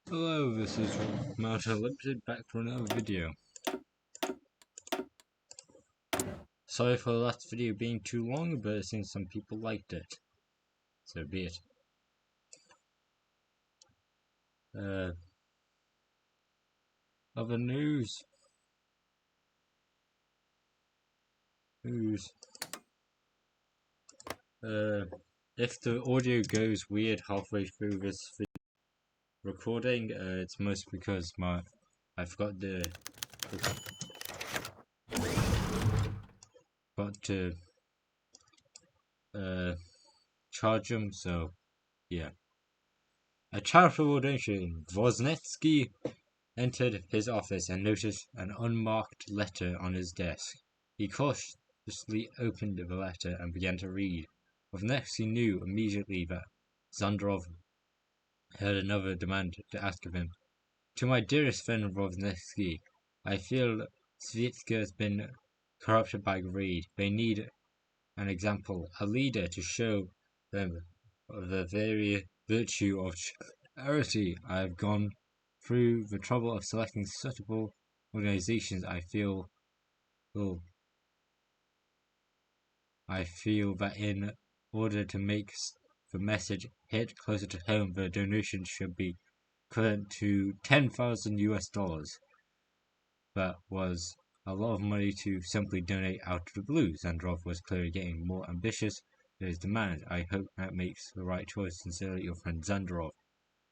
Hello, this is Mountain Limited back for another video. Sorry for the last video being too long, but it seems some people liked it. So be it. Other news. If the audio goes weird halfway through this recording, it's mostly because I forgot to charge them, so yeah. A charitable donation. Wozniacki entered his office and noticed an unmarked letter on his desk. He cautiously opened the letter and began to read. Wozniacki knew immediately that Zandrov had another demand to ask of him. To my dearest friend Wozniacki, I feel Svitska has been corrupted by greed. They need an example, a leader to show them the very virtue of charity. I have gone through the trouble of selecting suitable organizations. I feel that in order to make the message hit closer to home, the donation should be equivalent to $10,000. That was a lot of money to simply donate out of the blue. Zandrov was clearly getting more ambitious with his demand. I hope that makes the right choice. Sincerely, your friend Zandrov.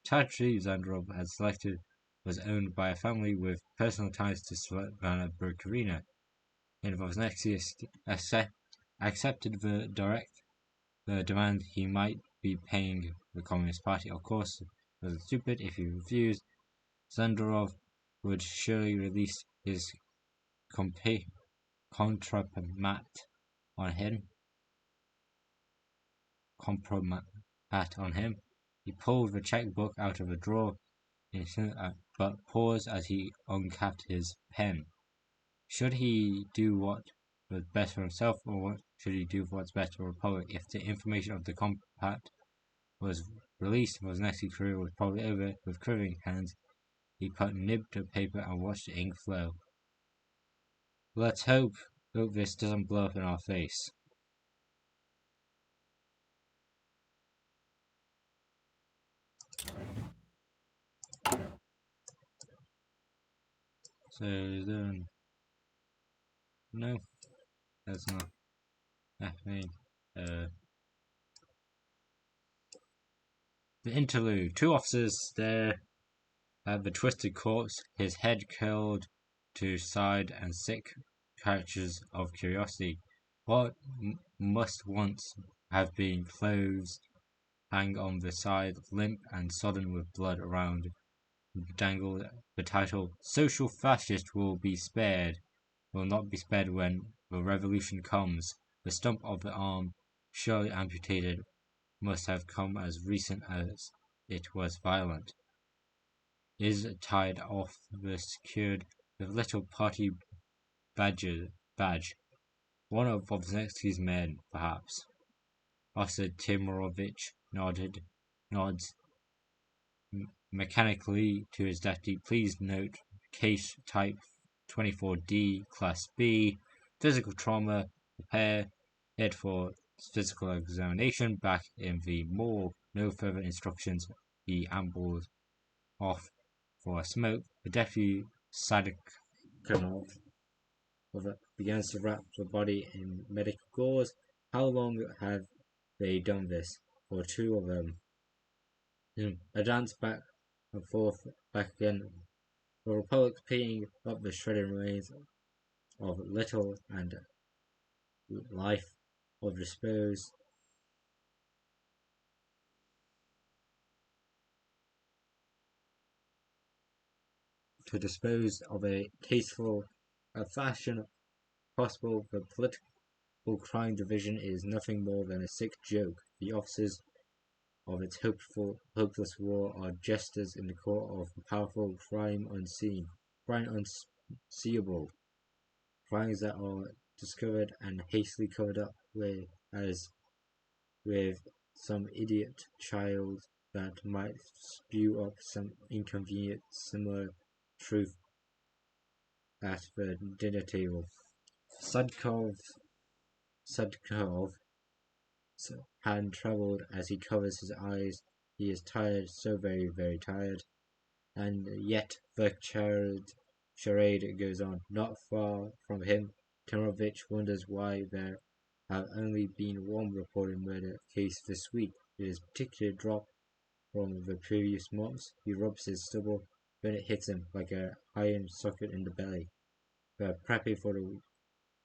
Tragedy Zandrov had selected was owned by a family with personal ties to Stalina Bukarina. In Wozniacki accepted the demand he might be paying the Communist Party. Of course, it was stupid. If he refused, Zandrov would surely release his compromat on him. He pulled the checkbook out of a drawer, but paused as he uncapped his pen. Should he do what was best for himself, or what should he do for what's best for the Republic? If the information of the compact was released, Wozniacki's career was probably over. With quivering hands, he put nib to paper and watched the ink flow. Let's hope this doesn't blow up in our face. So then, no, that's not happening. The interlude. Two officers stare at the twisted corpse, his head curled to side and sick characters of curiosity. What must once have been clothes hang on the side, limp and sodden with blood around. Dangled the title, Social Fascist will not be spared when the revolution comes. The stump of the arm, surely amputated, must have come as recent as it was violent. Is tied off the secured with little party badge. One of Wozniacki's men, perhaps. Officer Timorovich nods mechanically to his deputy. Please note case type 24D Class B, physical trauma, prepare it for physical examination. Back in the morgue, no further instructions. He ambled off for a smoke. The deputy Sadikhanov begins to wrap the body in medical gauze. How long have they done this? For two of them. A dance back and forth, back again. The Republic picking up the shredded remains of little and life of dispose. To dispose of a tasteful fashion possible. The political crime division is nothing more than a sick joke. The officers of its hopeless war are jesters in the court of the powerful. Crime unseeable. Crimes that are discovered and hastily covered up with some idiot child that might spew up some inconvenient similar truth at the dinner table. Sudkov hand trembled as he covers his eyes. He is tired, so very, very tired. And yet the charade goes on. Not far from him, Timorovich wonders why there have only been one reported murder case this week. It is a particular drop from the previous months. He rubs his stubble, then it hits him like an iron socket in the belly. They're prepping for the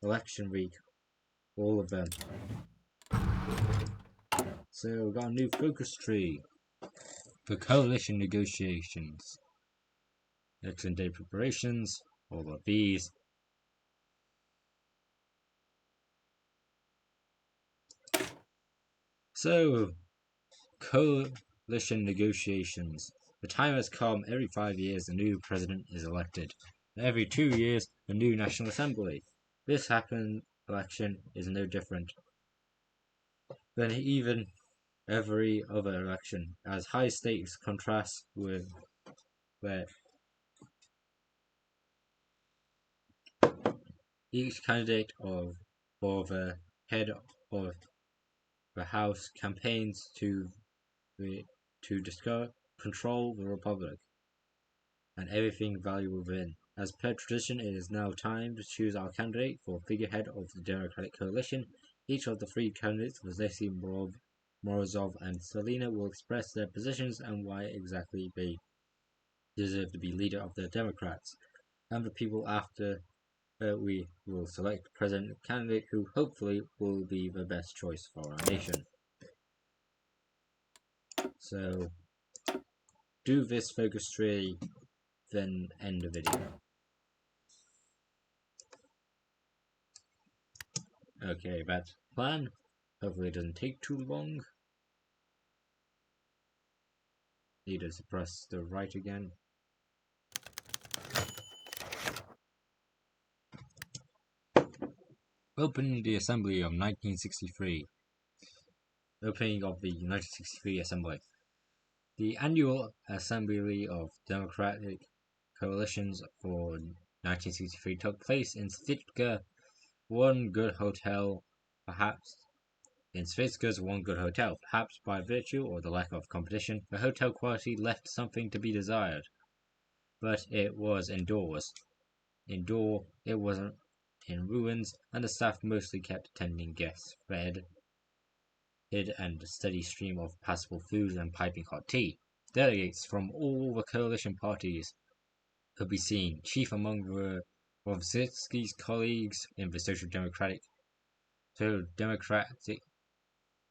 election week, all of them. So we got a new focus tree for coalition negotiations. Election day preparations, all of these. So, coalition negotiations. The time has come. Every 5 years, a new president is elected. Every 2 years, a new National Assembly. This election is no different than even every other election, as high stakes contrast with where each candidate for the head of the House campaigns to control the Republic and everything valuable within. As per tradition, it is now time to choose our candidate for figurehead of the Democratic coalition. Each of the three candidates, Vasily Morozov and Stalina, will express their positions and why exactly they deserve to be leader of the Democrats. And the people after we will select the president candidate who hopefully will be the best choice for our nation. So, do this focus tree, then end the video. Okay, that's the plan. Hopefully it doesn't take too long. Need to suppress the right again. Opening the Assembly of 1963. Opening of the 1963 Assembly. The annual Assembly of Democratic Coalitions for 1963 took place in Svitska's One Good Hotel, perhaps by virtue or the lack of competition. The hotel quality left something to be desired, but it was indoors. Indoor, it wasn't in ruins, and the staff mostly kept attending guests, fed and a steady stream of passable food and piping hot tea. Delegates from all the coalition parties could be seen, chief among the Rovsitsky's colleagues in the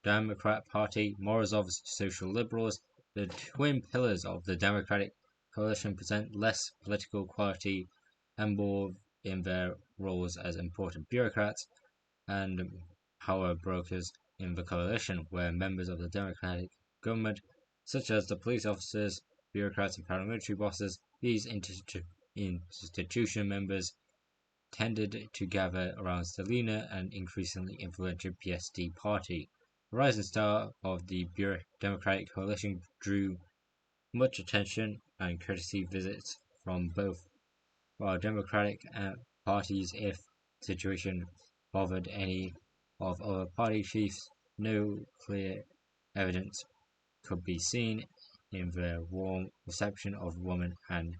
Democrat Party, Morozov's Social Liberals. The twin pillars of the Democratic coalition present less political quality and more in their roles as important bureaucrats and power brokers in the coalition, where members of the Democratic government, such as the police officers, bureaucrats, and paramilitary bosses, these institution members tended to gather around Stalina and increasingly influential PSD party. The rising star of the Democratic coalition drew much attention and courtesy visits from both, while Democratic parties, if the situation bothered any of other party chiefs, no clear evidence could be seen in their warm reception of women and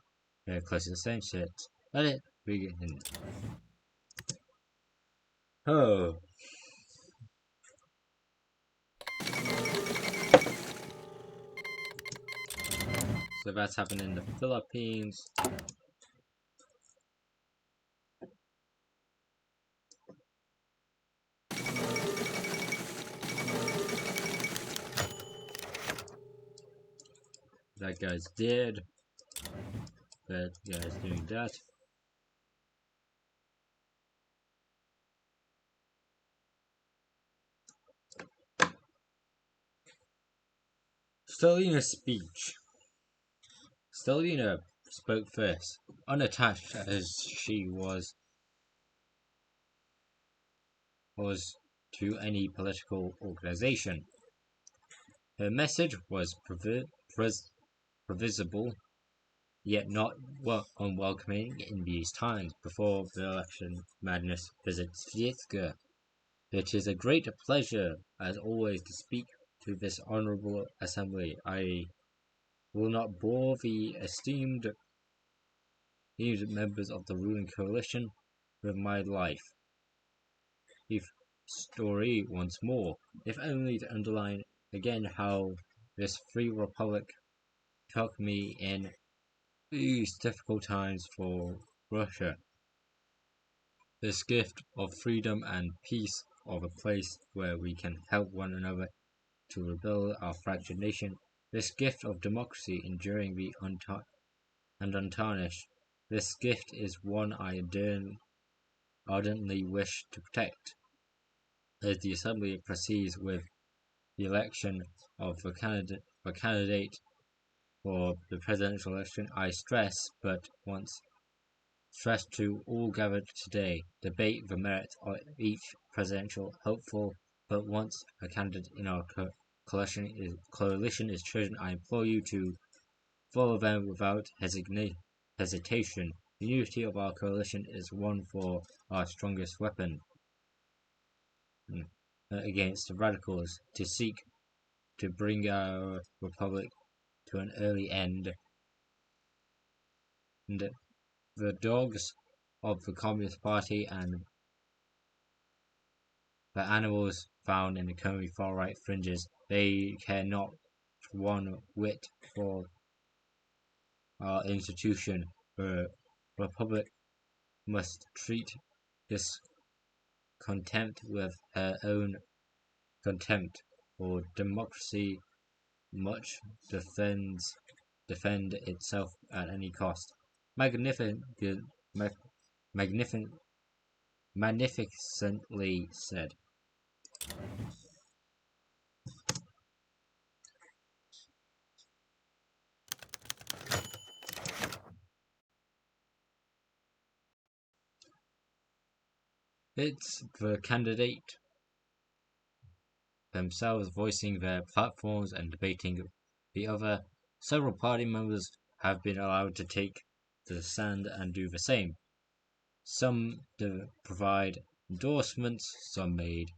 their closest associates. Let it begin. Oh. So that's happened in the Philippines. That guy's dead. That guy's doing that. Stalina's speech. Stalina spoke first, unattached as she was to any political organization. Her message was previsible, yet not unwelcoming in these times before the election madness visits Vietka. It is a great pleasure, as always, to speak to this honourable assembly. I will not bore the esteemed members of the ruling coalition with my life story once more, if only to underline again how this free republic took me in these difficult times for Russia. This gift of freedom and peace, of a place where we can help one another to rebuild our fractured nation, this gift of democracy enduring the untarnished, this gift is one I ardently wish to protect. As the Assembly proceeds with the election of the candidate for the presidential election, I stress to all gathered today, debate the merits of each presidential hopeful, but once a candidate in our coalition is chosen, I implore you to follow them without hesitation. The unity of our coalition is one for our strongest weapon against the radicals to seek to bring our republic to an early end. And the dogs of the Communist Party and the animals found in the Komi far-right fringes, they care not one whit for our institution. The republic must treat this contempt with her own contempt, for democracy must defend itself at any cost. Magnificently said. It's the candidate themselves voicing their platforms and debating the other. Several party members have been allowed to take the stand and do the same. Some provide endorsements, some made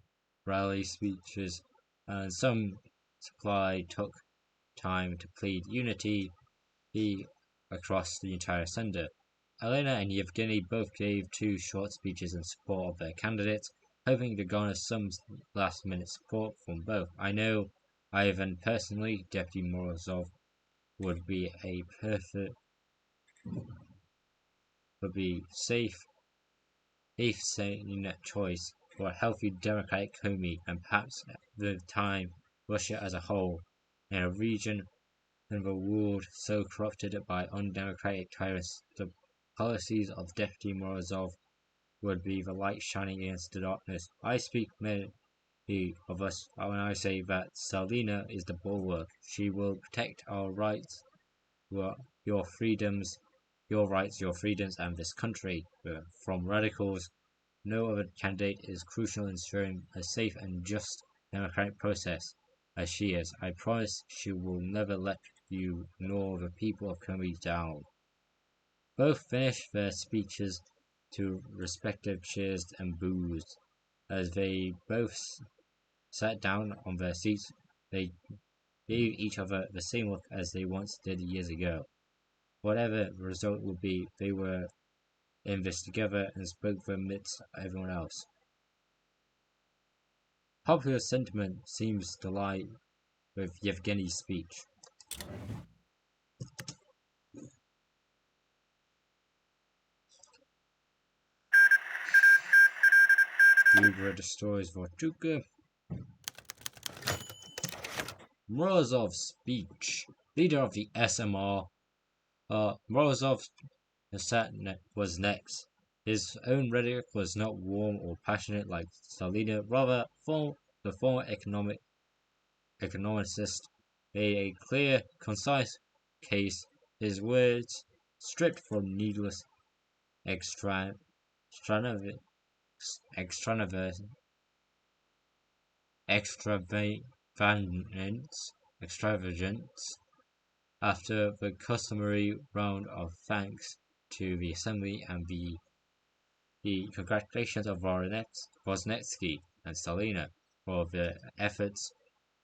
rally speeches, and some supply took time to plead unity across the entire sender. Elena and Yevgeny both gave 2 short speeches in support of their candidates, hoping to garner some last-minute support from both. I know Ivan personally, Deputy Morozov, would be safe sane choice for a healthy democratic Komi, and perhaps the time Russia as a whole, in a region in the world so corrupted by undemocratic tyrants, the policies of Deputy Morozov would be the light shining against the darkness. I speak many of us when I say that Stalina is the bulwark. She will protect our rights, your freedoms, and this country from radicals. No other candidate is crucial in ensuring a safe and just democratic process as she is. I promise she will never let you nor the people of Komi down. Both finished their speeches to respective cheers and boos. As they both sat down on their seats, they gave each other the same look as they once did years ago. Whatever the result would be, they were in this together and spoke amidst everyone else. Popular sentiment seems to lie with Yevgeny's speech. Uber destroys Vortuka. Morozov's speech. Leader of the SMR. Morozov was next. His own rhetoric was not warm or passionate like Stalina, rather the former economicist made a clear, concise case, his words stripped from needless extravagance, extravagance. After the customary round of thanks to the Assembly and the congratulations of Voznetsky and Stalina for their efforts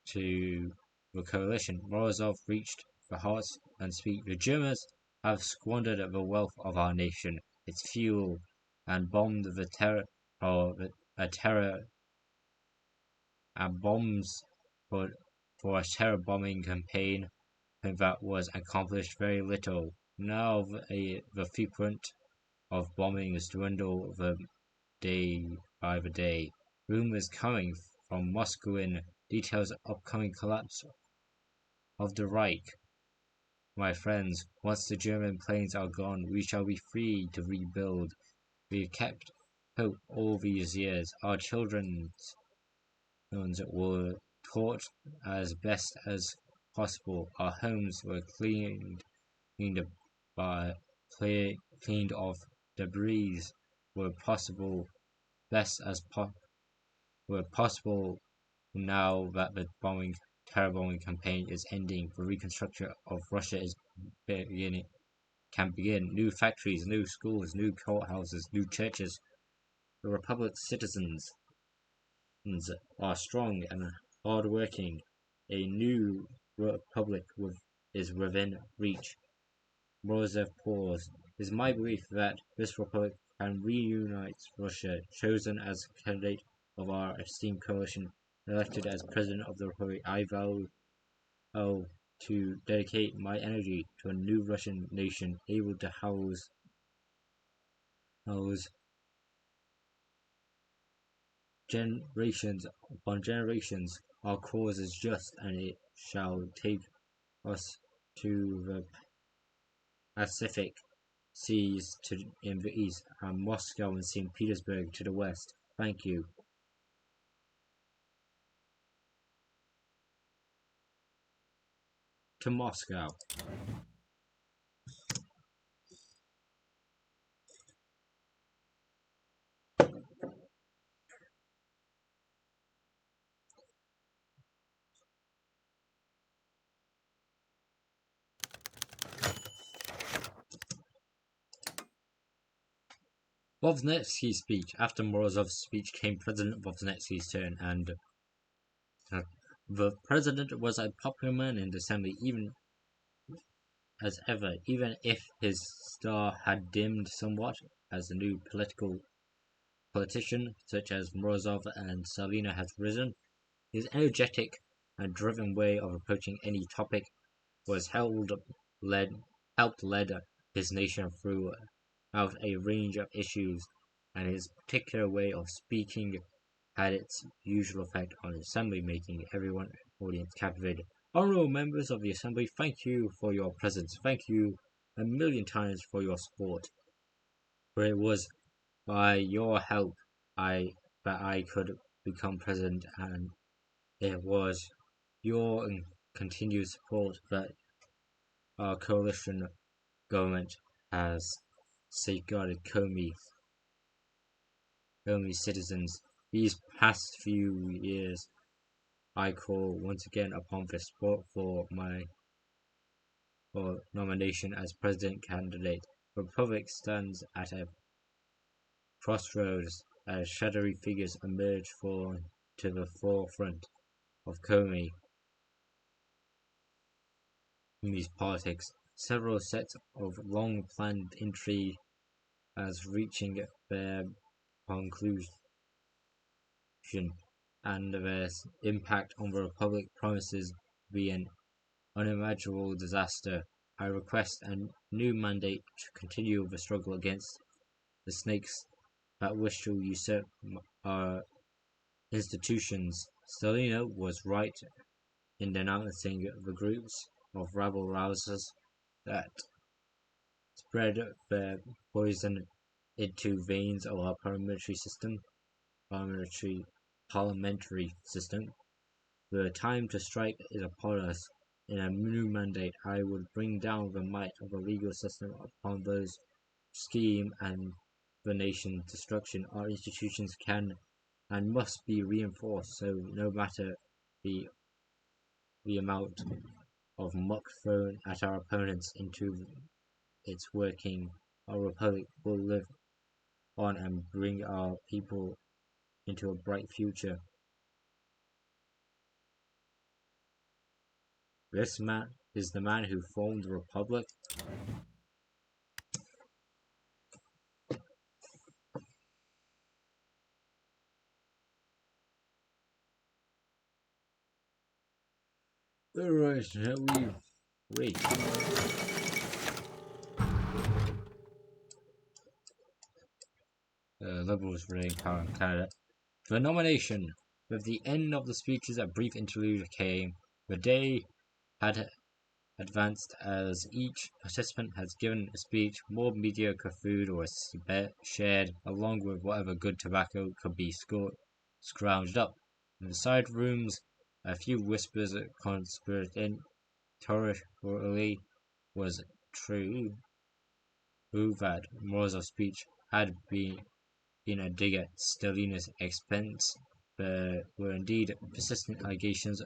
to the coalition, Morozov reached the heart and speak. The Germans have squandered the wealth of our nation, its fuel, and bombed the terror and bombs for a terror bombing campaign that was accomplished very little. Now the frequent of bombings dwindle day by the day. Rumors coming from Moscow details the upcoming collapse of the Reich. My friends, once the German planes are gone, we shall be free to rebuild. We have kept hope all these years. Our children were taught as best as possible. Our homes were cleaned cleaned of debris were possible best as were possible. Now that the terror bombing campaign is ending, the reconstruction of Russia can begin. New factories, new schools, new courthouses, new churches. The Republic's citizens are strong and hard-working. A new republic is within reach. Morozov paused. It is my belief that this republic can reunite Russia. Chosen as candidate of our esteemed coalition, elected as president of the republic, I vow to dedicate my energy to a new Russian nation able to house generations upon generations. Our cause is just, and it shall take us to the Pacific seas in the east, and Moscow and St. Petersburg to the west. Thank you. To Moscow. Voznetsky's speech. After Morozov's speech came President Voznetsky's turn, and the president was a popular man in the assembly, even as ever, even if his star had dimmed somewhat as the new politician such as Morozov and Stalina had risen. His energetic and driven way of approaching any topic was helped lead his nation through out a range of issues, and his particular way of speaking had its usual effect on the assembly, making everyone audience captivated. Honorable members of the assembly, thank you for your presence. Thank you a million times for your support. For it was by your help that I could become president, and it was your continued support that our coalition government has safeguarded Komi citizens. These past few years, I call once again upon the support for my nomination as president candidate. The Republic stands at a crossroads as shadowy figures emerge to the forefront of Komi's politics. Several sets of long-planned intrigue as reaching their conclusion, and their impact on the Republic promises to be an unimaginable disaster. I request a new mandate to continue the struggle against the snakes that wish to usurp our institutions. Stalina was right in denouncing the groups of rabble-rousers that spread their poison into veins of our parliamentary system. The time to strike is upon us. In a new mandate, I would bring down the might of the legal system upon those scheme and the nation's destruction. Our institutions can and must be reinforced, so no matter the the amount of muck thrown at our opponents into its working, our republic will live on and bring our people into a bright future. This man is the man who formed the republic. Alright, shall we wait? Liberals reign power in Canada. The nomination. With the end of the speeches, a brief interlude came. The day had advanced as each participant has given a speech. More mediocre food was shared, along with whatever good tobacco could be scrounged up. In the side rooms, a few whispers conspiratorially was true that Morozov's speech had been a dig at Stalina's expense. There were indeed persistent allegations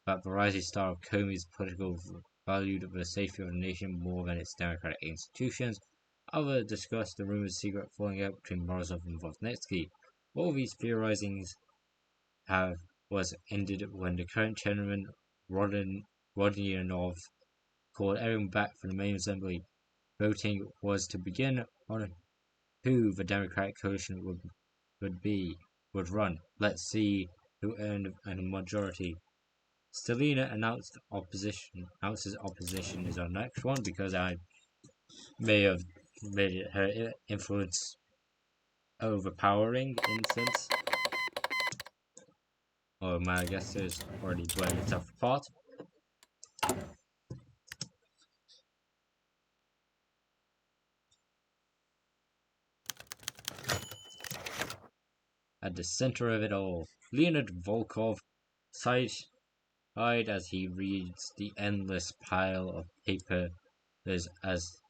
that the rising star of Komi-ng's political valued the safety of the nation more than its democratic institutions. Others discussed the rumored secret falling out between Morozov and Voznesky. All these theorizings was ended when the current chairman, Rodionov, called everyone back from the main assembly. Voting was to begin on who the Democratic coalition would run. Let's see who earned a majority. Stalina announces opposition is our next one because I may have made her influence overpowering in a sense. Or my guess is already blown itself apart. At the center of it all, Leonid Volkov sighed as he reads the endless pile of paper as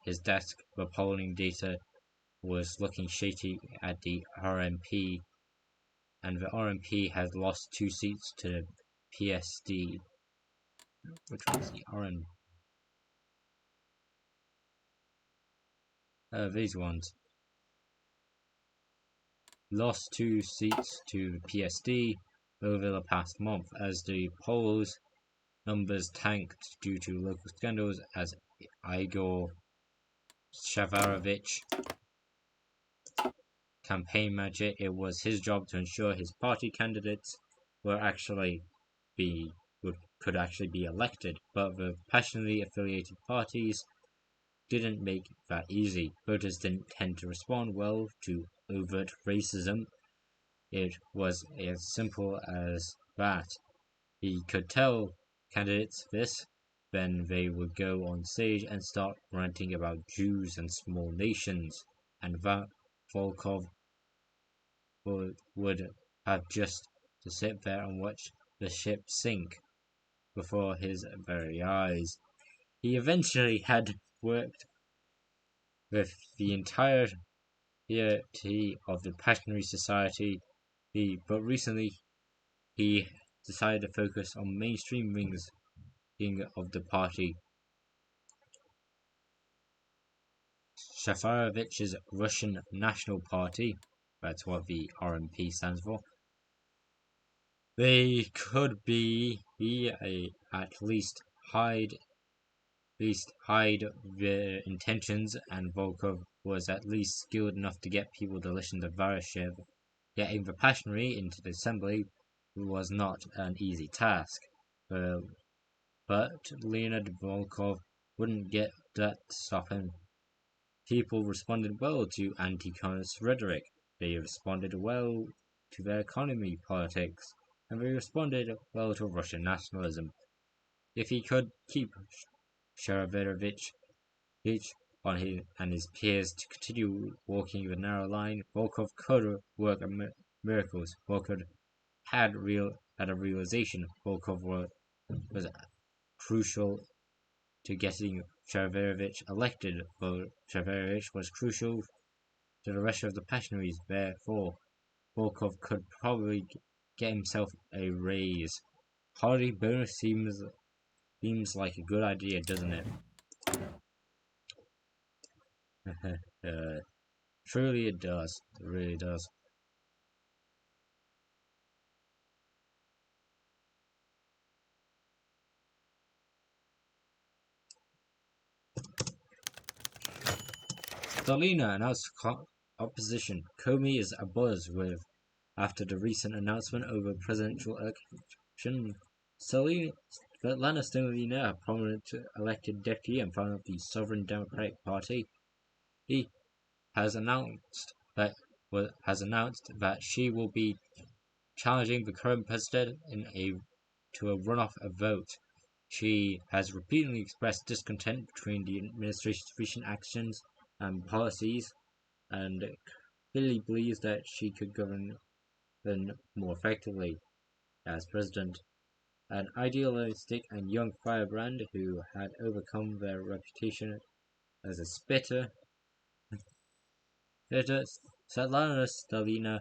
his desk. The polling data was looking shady at the RMP, and the RMP had lost 2 seats to the PSD. Which one's the RM? These ones. Lost 2 seats to the PSD over the past month as the polls numbers tanked due to local scandals as Igor Shavarovich campaign manager. It was his job to ensure his party candidates could actually be elected, but the passionately affiliated parties didn't make that easy. Voters didn't tend to respond well to overt racism. It was as simple as that. He could tell candidates this, then they would go on stage and start ranting about Jews and small nations, and that Volkov would have just to sit there and watch the ship sink before his very eyes. He eventually had worked with the entirety of the Passionary Society, but recently he decided to focus on mainstream wings of the party. Shafarovich's Russian National Party, that's what the RMP stands for, they could at least hide their intentions, and Volkov was at least skilled enough to get people to listen to Varashev. Getting the Passionary into the assembly was not an easy task, but Leonid Volkov wouldn't get that to stop him. People responded well to anti-communist rhetoric, they responded well to their economy politics, and they responded well to Russian nationalism. If he could keep Sharaverovich and his peers to continue walking the narrow line, Volkov could work miracles. Volkov had a realization. Volkov was crucial to getting Sharaverovich elected, but Sharaverovich was crucial to the rest of the Passionaries. Therefore, Volkov could probably get himself a raise. holiday bonus seems like a good idea, doesn't it? Truly it does. It really does. Stalina announced opposition. Komi is abuzz with after the recent announcement over presidential election. Stalina, a prominent elected deputy and founder of the Sovereign Democratic Party, he has announced that she will be challenging the current president to a runoff vote. She has repeatedly expressed discontent between the administration's recent actions and policies, and clearly believes that she could govern more effectively as president. An idealistic and young firebrand who had overcome their reputation as a spitter, Stalina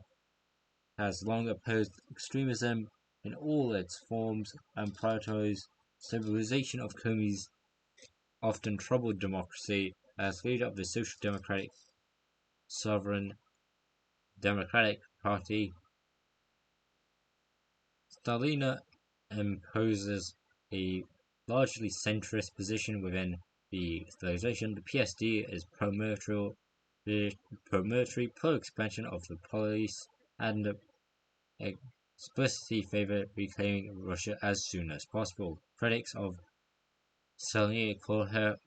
has long opposed extremism in all its forms and prioritized stabilization of Komi's often troubled democracy. As leader of the Social Democratic Sovereign Democratic Party, Stalina imposes a largely centrist position within the organization. The PSD is pro-military, pro-expansion of the police, and explicitly favor reclaiming Russia as soon as possible. Critics of Stalina call her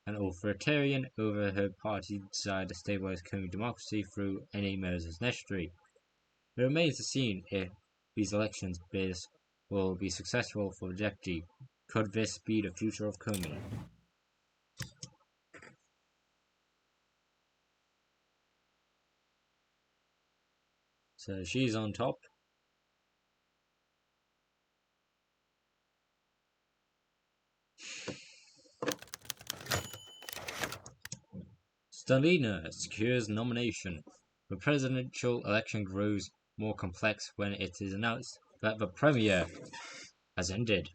an authoritarian over her party's desire to stabilize Korean democracy through any measures necessary. It remains to be seen if these elections bids will be successful for the deputy. Could this be the future of Komi? So she's on top. Stalina secures nomination. The presidential election grows more complex when it is announced that the premier has ended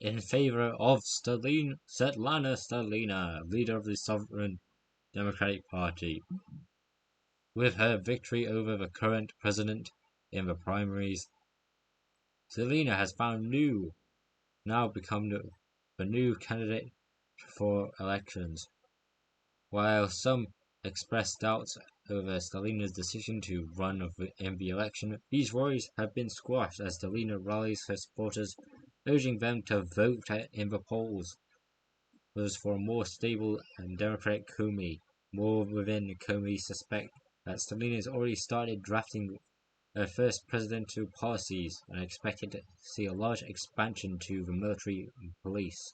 in favor of Svetlana Stalina, leader of the Sovereign Democratic Party. With her victory over the current president in the primaries, Stalina has now become the new candidate for elections. While some expressed doubts over Stalina's decision to run in the election, these worries have been squashed as Stalina rallies her supporters, urging them to vote in the polls. Those for a more stable and democratic Komi. More within Komi suspect that Stalina has already started drafting her first presidential policies and expected to see a large expansion to the military and police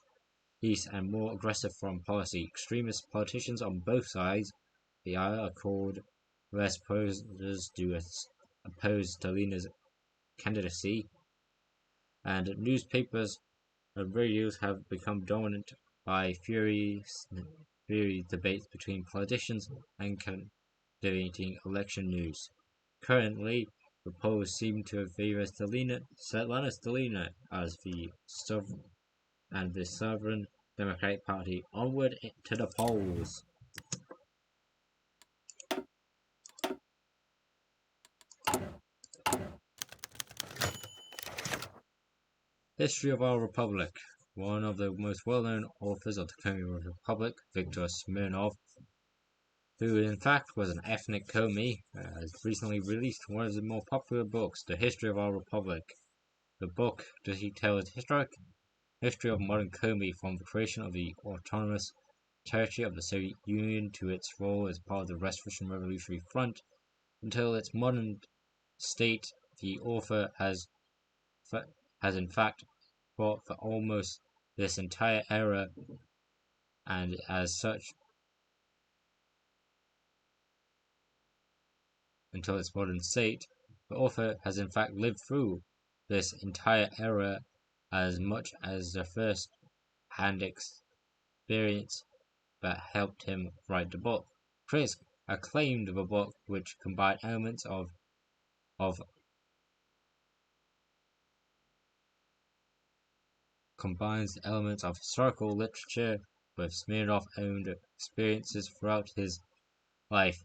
and more aggressive foreign policy. Extremist politicians on both sides the aisle are called responders to oppose Stalina's candidacy, and newspapers and radios have become dominant by furious debates between politicians and captivating election news. Currently, the polls seem to favor Svetlana Stalina as the Sovereign Democratic Party. Onward to the polls. History of our Republic. One of the most well-known authors of the Komi Republic, Viktor Smirnov, who in fact was an ethnic Komi, has recently released one of the more popular books, The History of Our Republic. The book details history of modern Komi from the creation of the autonomous territory of the Soviet Union to its role as part of the West Russian Revolutionary Front until its modern state. The author has in fact fought for almost this entire era, and as such, until its modern state, the author has in fact lived through this entire era as much as the first hand experience that helped him write the book. Critics acclaimed the book, which combined elements of combines elements of historical literature with Smirnov-owned experiences throughout his life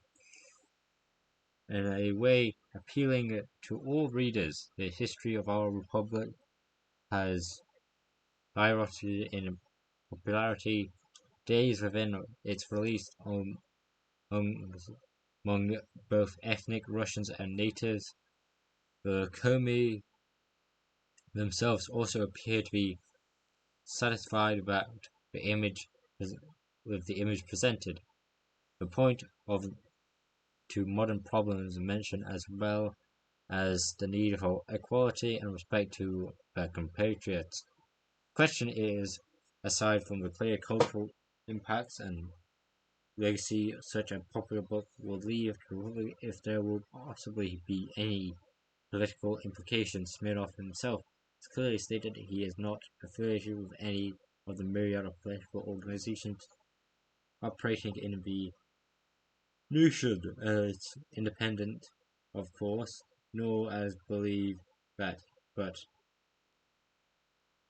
in a way appealing to all readers. The history of our republic has skyrocketed in popularity days within its release among both ethnic Russians and natives. The Komi themselves also appear to be satisfied with the image presented. The point of to modern problems mentioned as well as the need for equality and respect to their compatriots. The question is, aside from the clear cultural impacts and legacy such a popular book will leave the Republic, if there will possibly be any political implications. Smirnov himself has clearly stated he is not affiliated with any of the myriad of political organizations operating in the nation as independent, of course, nor as believe that, but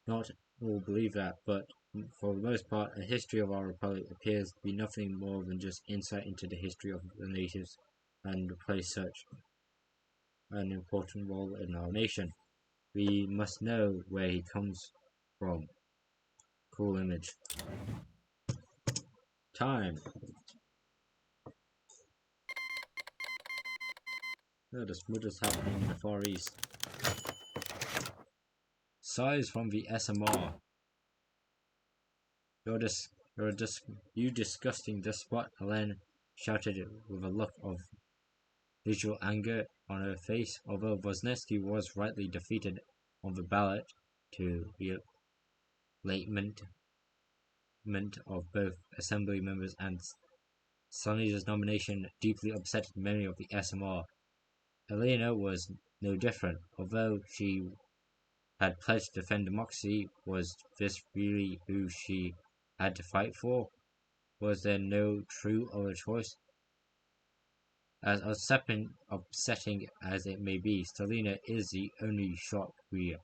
not all believe that, but for the most part, a history of our republic appears to be nothing more than just insight into the history of the natives and play such an important role in our nation. We must know where he comes from. Cool image. Time. Oh, the smoothest happening in the Far East. Size from the SMR. You disgusting despot, Helene shouted with a look of visual anger on her face. Although Vosnesky was rightly defeated on the ballot to the elatement of both assembly members, and Stalina's nomination deeply upset many of the SMR. Elena was no different. Although she had pledged to defend democracy, was this really who she had to fight for? Was there no true other choice? As upsetting as it may be, Stalina is the only shot we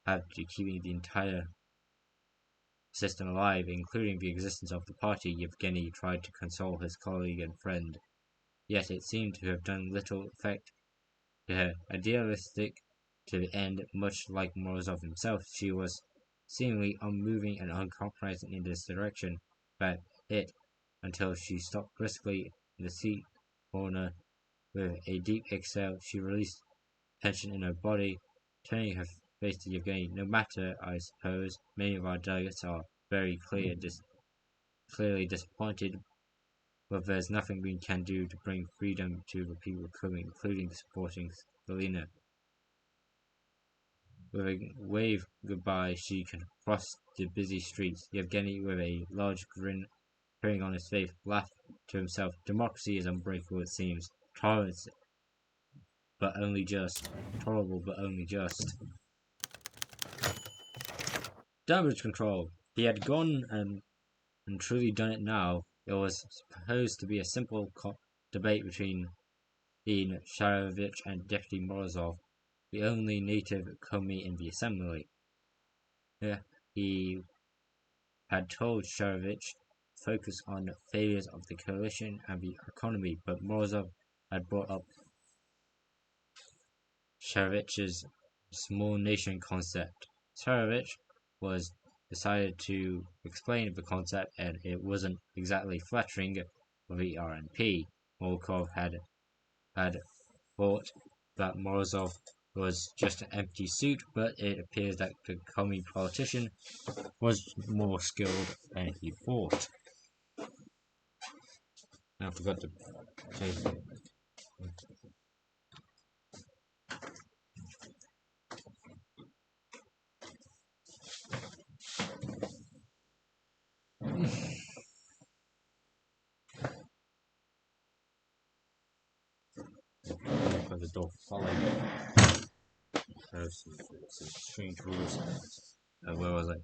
have to keeping the entire system alive, including the existence of the party. Yevgeny tried to console his colleague and friend, yet it seemed to have done little effect to her. Idealistic to the end, much like Morozov himself, she was seemingly unmoving and uncompromising in this direction, but until she stopped briskly in the seat corner. With a deep exhale, she released tension in her body, turning her face to Yevgeny. No matter, I suppose, many of our delegates are very clearly disappointed, but there's nothing we can do to bring freedom to the people coming, including supporting Stalina. With a wave goodbye, she crossed the busy streets. Yevgeny, with a large grin appearing on his face, laughed to himself. Democracy is unbreakable, it seems. Tolerance, but only just. Tolerable, but only just. Damage control. He had gone and truly done it now. It was supposed to be a simple debate between Sharovich and Deputy Morozov, the only native Komi in the assembly. He had told Sharovich to focus on the failures of the coalition and the economy, but Morozov had brought up Sharovich's small nation concept. Sharovich was decided to explain the concept, and it wasn't exactly flattering for the RNP. Volkov had thought that Morozov was just an empty suit, but it appears that the Komi politician was more skilled than he thought. I forgot to say. For the dog following. There's some strange rules. Where was I?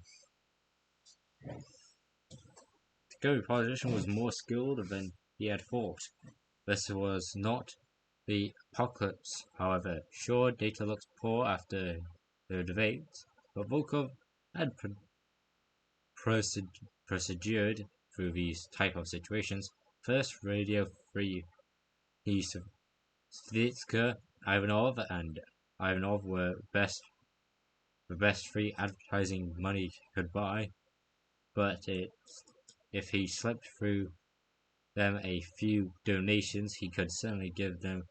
The Komi politician was more skilled than he had thought. This was not the apocalypse, however. Sure, data looks poor after the debate, but Volkov had procedured through these type of situations. First, Radio Free Svitska, Ivanov, and Ivanov were the best free advertising money could buy, but if he slipped through them a few donations, he could certainly give them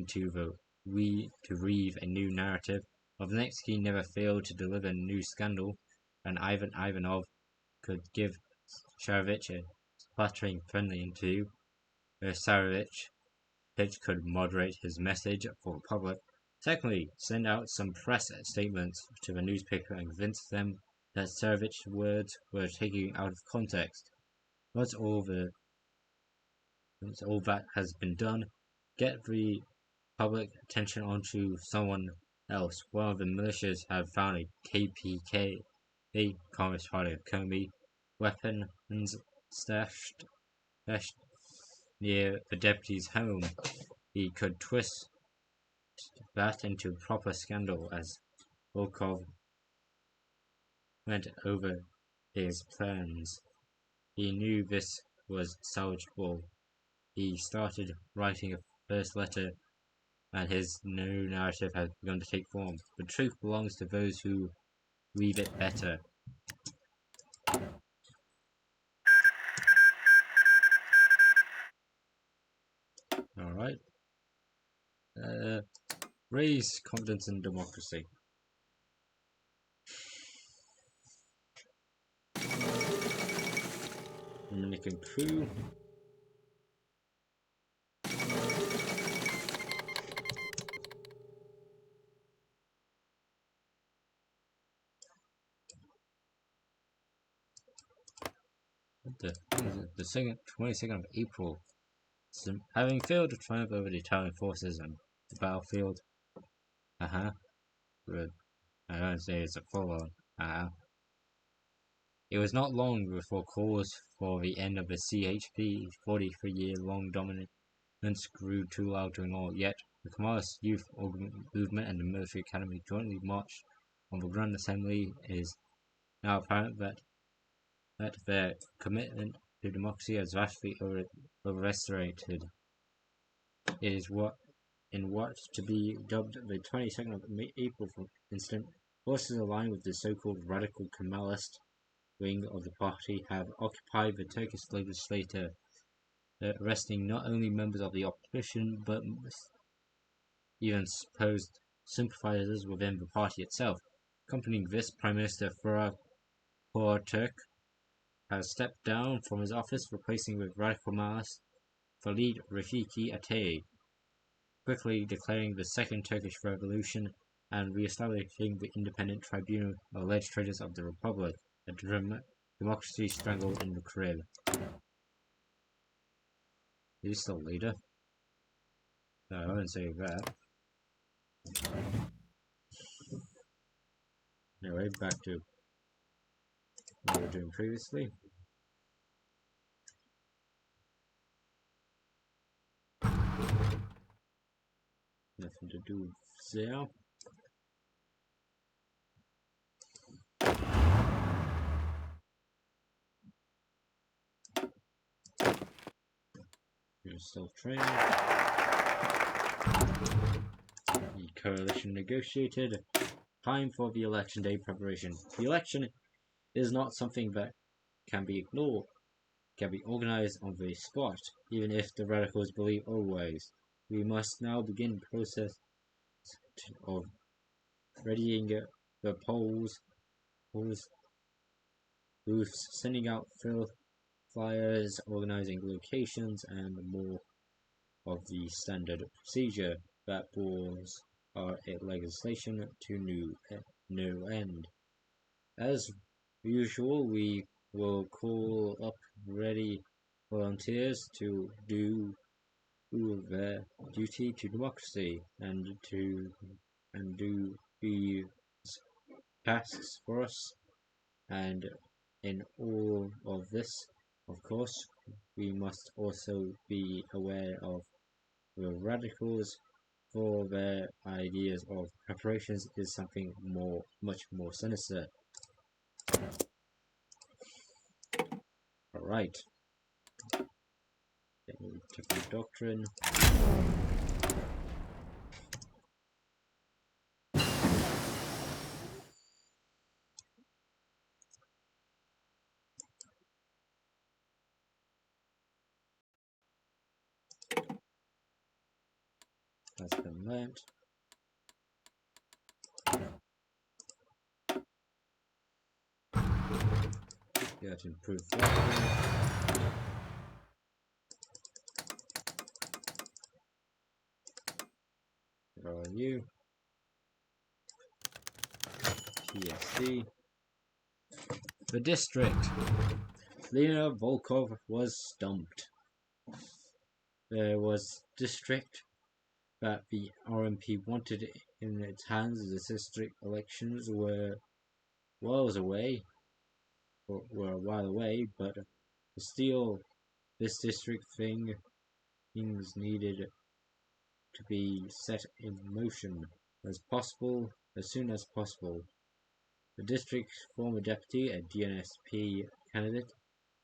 to reave a new narrative. Ovnetsky never failed to deliver a new scandal, and Ivanov could give Tsarevich a splattering friendly interview. Tsarevich could moderate his message for the public. Secondly, send out some press statements to the newspaper and convince them that Tsarevich's words were taken out of context. Once all that has been done, get the public attention onto someone else. One of the militias have found a KPK, a Communist Party of Komi, weapons stashed near the deputy's home. He could twist that into a proper scandal as Volkov went over his plans. He knew this was salvageable. He started writing a first letter, and his new narrative has begun to take form. The truth belongs to those who weave it better. Alright. Raise confidence in democracy. Dominican coup. The 22nd of April. Having failed to triumph over the Italian forces on the battlefield. I don't say it's a full on. It was not long before calls for the end of the CHP 43-year-long dominance grew too loud to ignore. Yet the Kemalist Youth Movement and the military academy jointly marched on the Grand Assembly. It is now apparent that their commitment to democracy has vastly overestimated. It is what to be dubbed the 22nd of April incident, forces aligned with the so-called radical Kemalist wing of the party have occupied the Turkish legislature, arresting not only members of the opposition but even supposed sympathizers within the party itself. Accompanying this, Prime Minister Turk has stepped down from his office, replacing with radical Maoist Khalid Rafiki Atay, quickly declaring the Second Turkish Revolution and re-establishing the independent tribunal of alleged traitors of the Republic, a democracy strangled in the crib. Is he still leader? No, I wouldn't say that. Anyway, back to what we were doing previously. Nothing to do there. You're still training. The coalition negotiated. Time for the election day preparation. The election is not something that can be ignored. It can be organized on the spot, even if the radicals believe otherwise. We must now begin the process of readying the polls booths, sending out flyers, organizing locations, and more of the standard procedure that bores our legislation to no end. As usual, we will call up ready volunteers to do their duty to democracy and do these tasks for us. And in all of this, of course, we must also be aware of the radicals, for their ideas of preparations is something much more sinister. Right. Different doctrine. That's been learnt. Yeah, to improve weapons. Where are you? PSD. The district. Stalina Volkov was stumped. There was district that the RMP wanted in its hands. The district elections were a while away, but still, this district things needed to be set in motion as soon as possible. The district's former deputy, a DNSP candidate,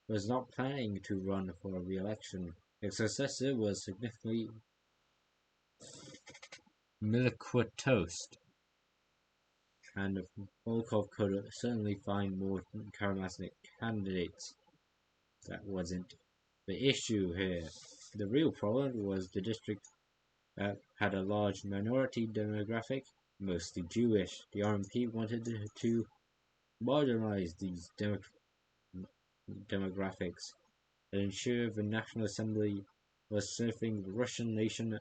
was not planning to run for re-election. His successor was significantly miliquitoused, and Volkov could certainly find more charismatic candidates. That wasn't the issue here. The real problem was the district had a large minority demographic, mostly Jewish. The RMP wanted to marginalize these demographics and ensure the National Assembly was serving the Russian nation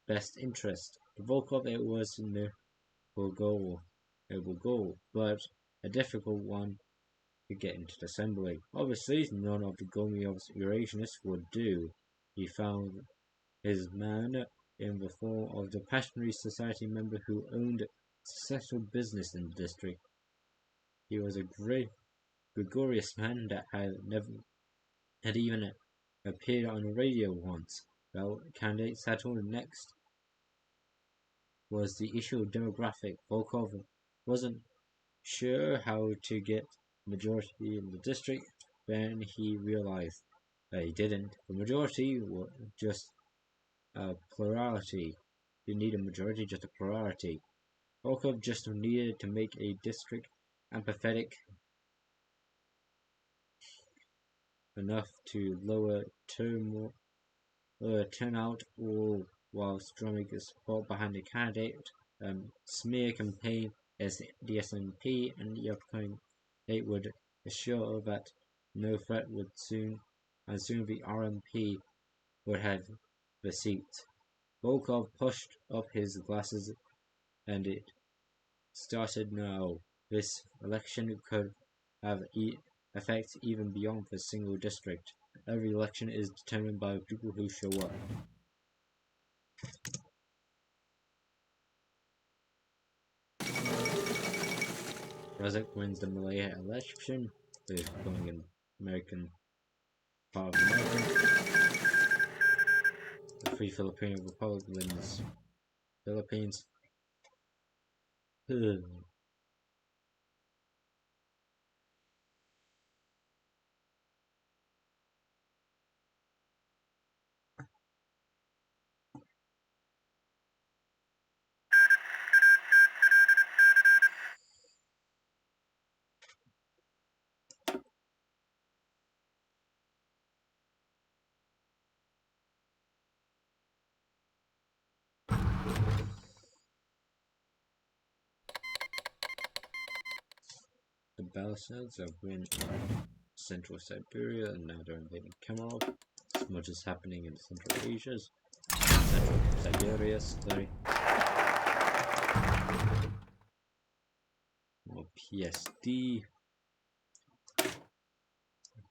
best interest. For Volkov, it was a noble goal, but a difficult one to get into the assembly. Obviously, none of the Komi-ng's Eurasianists would do. He found his man in the form of the Passionary Society member who owned a successful business in the district. He was a gregarious man that had even appeared on the radio once. Well, candidate settled next was the issue of demographic. Volkov wasn't sure how to get majority in the district. Then he realized that he didn't. The majority was just a plurality. You need a majority, just a plurality. Volkov just needed to make a district apathetic enough to lower turnout, all while strumming support behind the candidate. Smear campaign as the SNP and the upcoming date would assure that no threat would soon the RMP would have the seat. Volkov pushed up his glasses, and it started now. This election could have effects even beyond the single district. Every election is determined by people who show up. Razak wins the Malaya election, becoming an American part of America. The Free Philippine Republic wins Philippines. The Belasads have been in Central Siberia and now they're invading Komarov. As much is happening in Central Asia, Central Siberia, sorry. More PSD.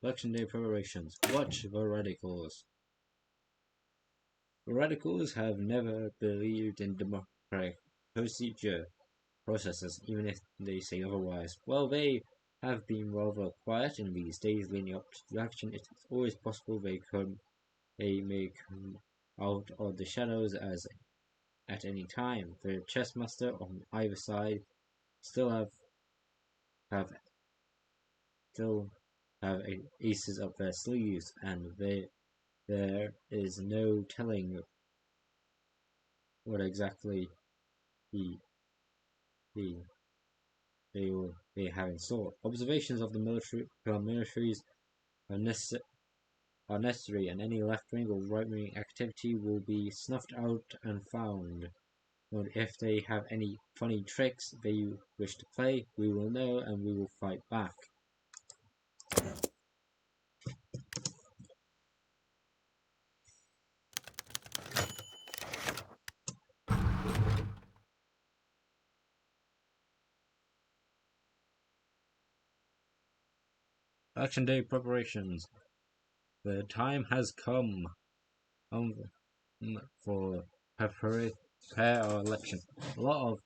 Election day preparations. Watch the radicals. The radicals have never believed in democratic processes, even if they say otherwise. While they have been rather quiet in these days leading up to the election, it is always possible they may come out of the shadows at any time. The chessmaster on either side still have aces up their sleeves, and there is no telling what exactly he, he, they have in store. Observations of the militaries are, are necessary, and any left-wing or right-wing activity will be snuffed out and found. But if they have any funny tricks they wish to play, we will know and we will fight back. Election Day preparations. The time has come for prepare our election. A lot of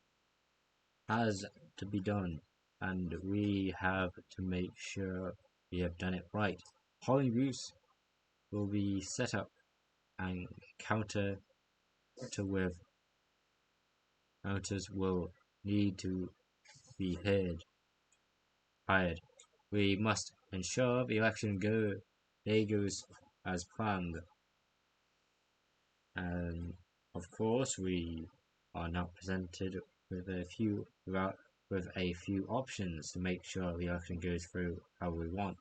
has to be done, and we have to make sure we have done it right. Polling booths will be set up and counters will need to be hired. We must ensure the election day goes as planned. And of course, we are now presented with a few options to make sure the election goes through how we want.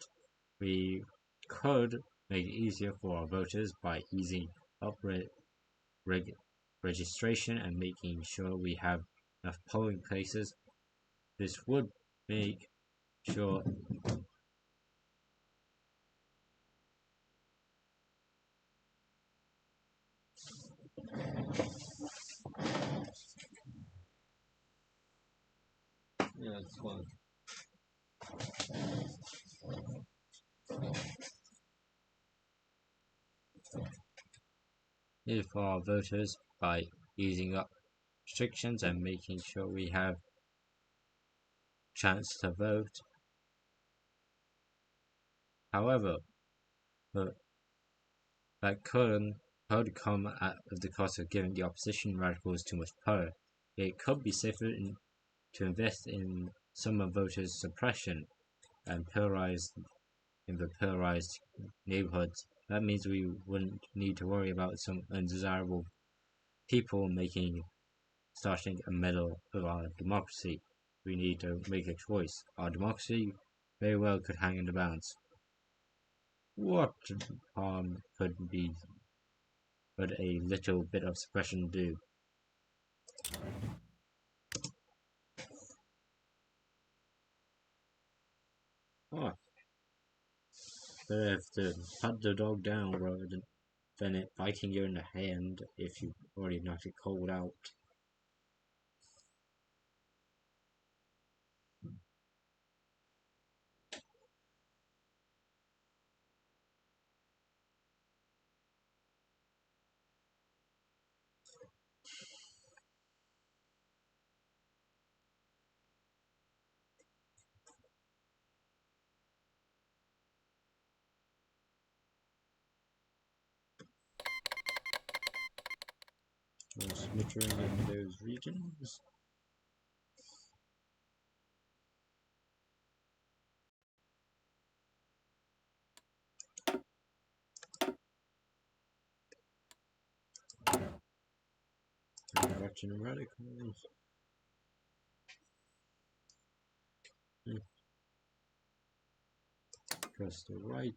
We could make it easier for our voters by easing up registration and making sure we have enough polling places. This would make sure it's fun. For our voters by easing up restrictions and making sure we have chance to vote. However, that could come at the cost of giving the opposition radicals too much power. It could be safer to invest in summer voters' suppression and in the polarized neighborhoods. That means we wouldn't need to worry about some undesirable people starting a medal of our democracy. We need to make a choice. Our democracy very well could hang in the balance. What harm could a little bit of suppression do? Oh, better have to pat the dog down rather than it biting you in the hand if you already knocked it cold out. Snickering in those regions. Watching radicals. Press the right.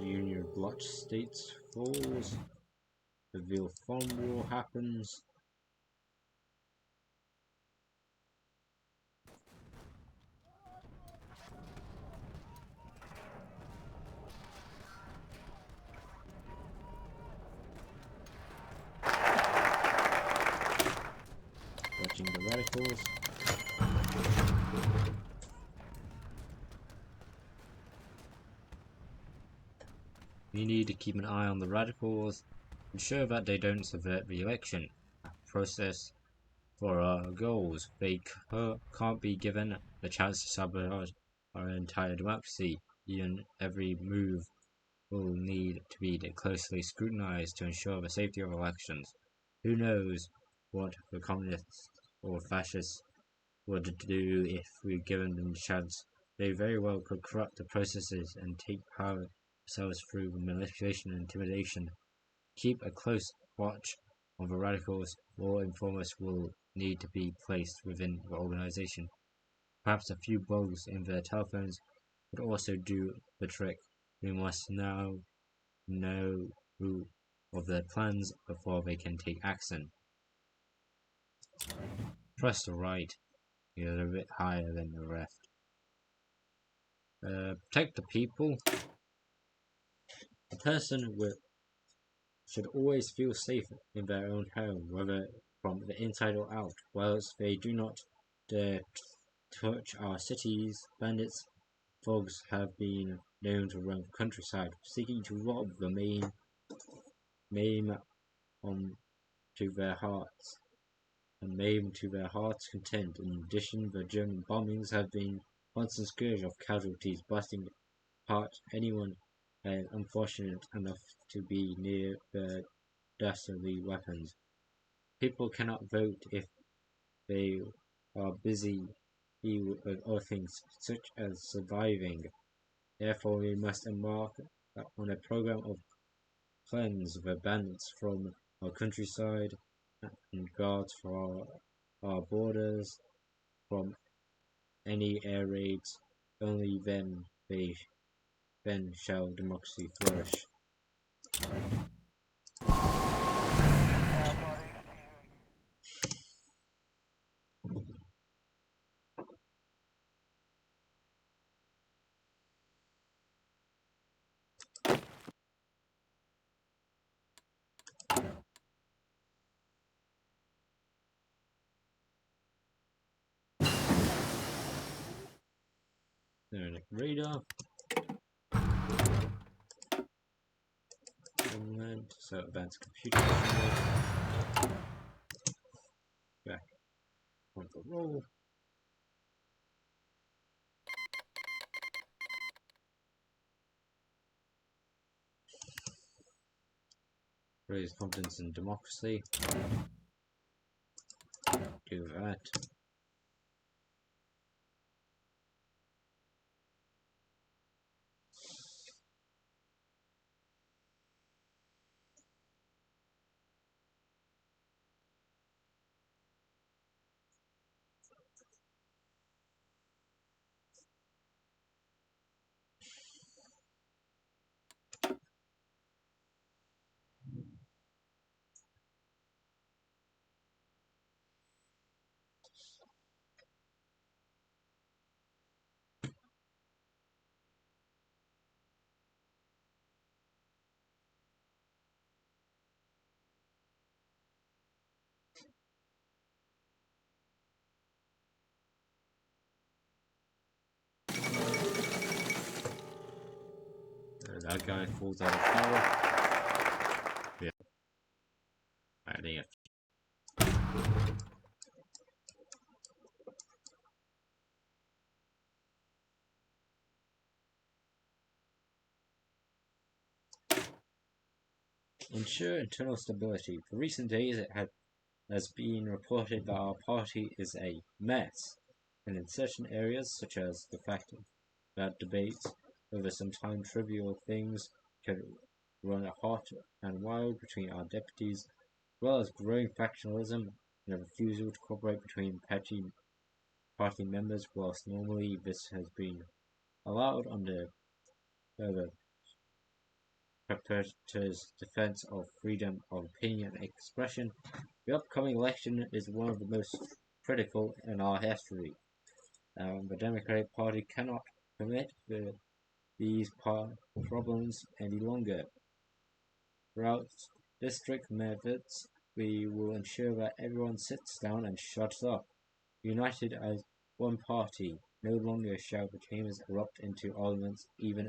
Union of Bloc states falls. The Ville Farm War happens. Watching the radicals. We need to keep an eye on the radicals, ensure that they don't subvert the election process for our goals. They can't be given the chance to sabotage our entire democracy. Even every move will need to be closely scrutinized to ensure the safety of elections. Who knows what the communists or fascists would do if we given them the chance. They very well could corrupt the processes and take power themselves through manipulation and intimidation. Keep a close watch on the radicals. More informers will need to be placed within the organization. Perhaps a few bugs in their telephones would also do the trick. We must now know of their plans before they can take action. Press the right. You're a bit higher than the left. Protect the people. A person should always feel safe in their own home, whether from the inside or out, whilst they do not dare touch our cities. Bandits, thugs have been known to roam the countryside, seeking to rob the maim to their hearts content. In addition, the German bombings have been constant scourge of casualties, busting apart anyone unfortunate enough to be near the dastardly weapons. People cannot vote if they are busy with other things, such as surviving. Therefore, we must embark on a program of cleanse the bandits from our countryside and guards for our borders from any air raids. Only then shall democracy flourish. There, radar. Homeland, so advanced computer. Back on the roll. Raise confidence in democracy. Do that. That guy falls out of power. Yeah. Adding it. Ensure internal stability. For recent days it has been reported that our party is a mess, and in certain areas, such as the fact that debates over sometimes trivial things can run hot and wild between our deputies, as well as growing factionalism and a refusal to cooperate between party members, whilst normally this has been allowed under the perpetrators' defense of freedom of opinion and expression. The upcoming election is one of the most critical in our history. The Democratic Party cannot permit these problems any longer. Throughout district methods, we will ensure that everyone sits down and shuts up. United as one party, no longer shall the chambers erupt into arguments even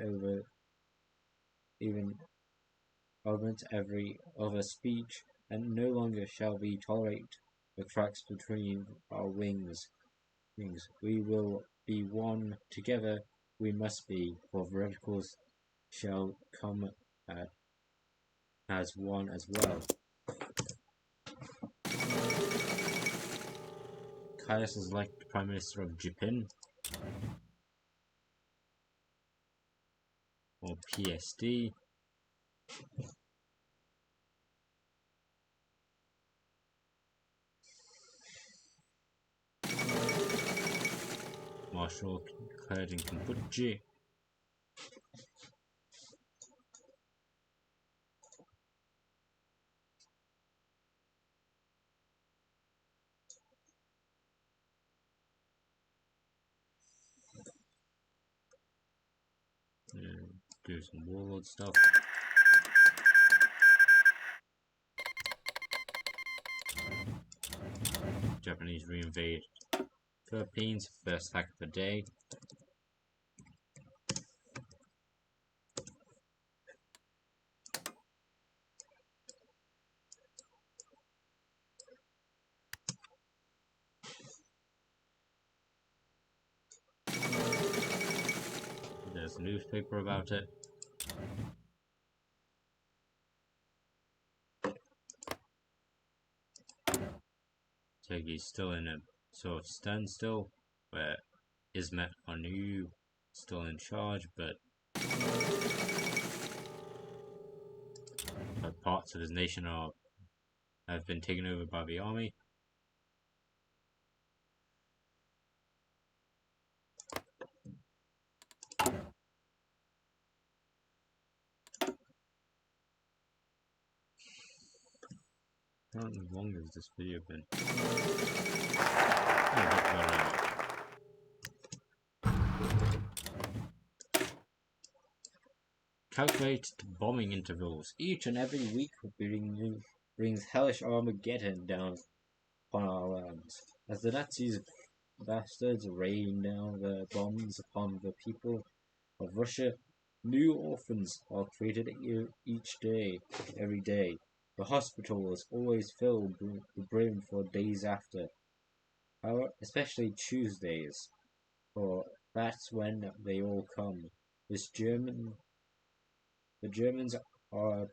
arguments every other speech, and no longer shall we tolerate the cracks between our wings. We will be one together. We must be, for the radicals shall come as one as well. highest is like the Prime Minister of Japan, or PSD. Marshal declared in Cambodia. Do some warlord stuff. Japanese reinvade Philippines, first attack of the day. There's a newspaper about it. Turkey's still in a sort of standstill, where Ismet Anu still in charge, but parts of his nation have been taken over by the army. How long has this video been? Calculated bombing intervals. Each and every week brings hellish Armageddon down upon our lands. As the Nazis bastards rain down their bombs upon the people of Russia, new orphans are created each day, every day. The hospital is always filled to the brim for days after, especially Tuesdays, for that's when they all come. The Germans are